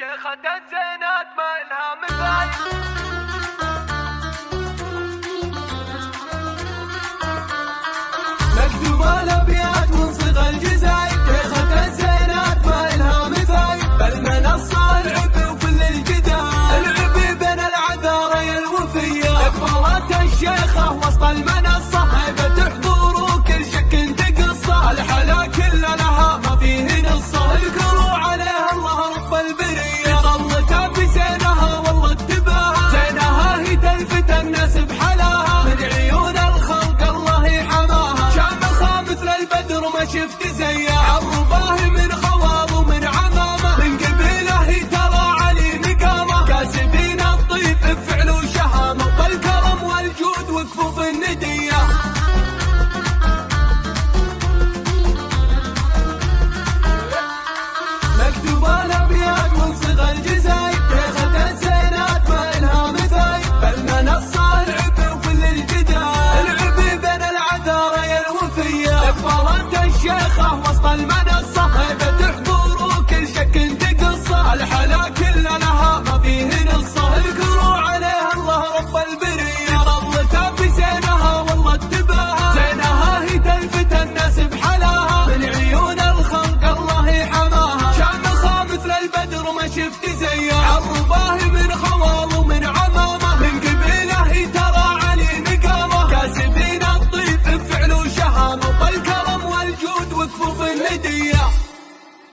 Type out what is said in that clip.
شيخة الزينات ما إلها مثال. مكتوب الأبيات من صغى الجزاير، شيخة الزينات ما إلها مثال. بالمنصة العبي وكل الجدال، العبي بين العذارى الوفية. اكبرت الشيخة وسط المنصة، هيبة حضور وكل شك تقصه. الحلا كل لها ما فيه نصه، اذكروا عليها الله رب البرية. ظلتها بزينها والله اتباها، زينها هي تلفت الناس بحلاها. من عيون الخلق الله يحماها، شامخها مثل البدر ما شفت زيها. عرباه من خوال ومن عمامه، من قبيله هي ترى علي مقامه. كاسبين الطيب بفعل وشهامه، بالكرم والجود وقفوا في النديه. مكتوب الأبيات من صغى الجزاير، شيخة الزينات ما إلها مثايل. بالمنصة العبي وكل الجدال، العبي بين العذارى الوفية. اكبرت الشيخة وسط المنصة،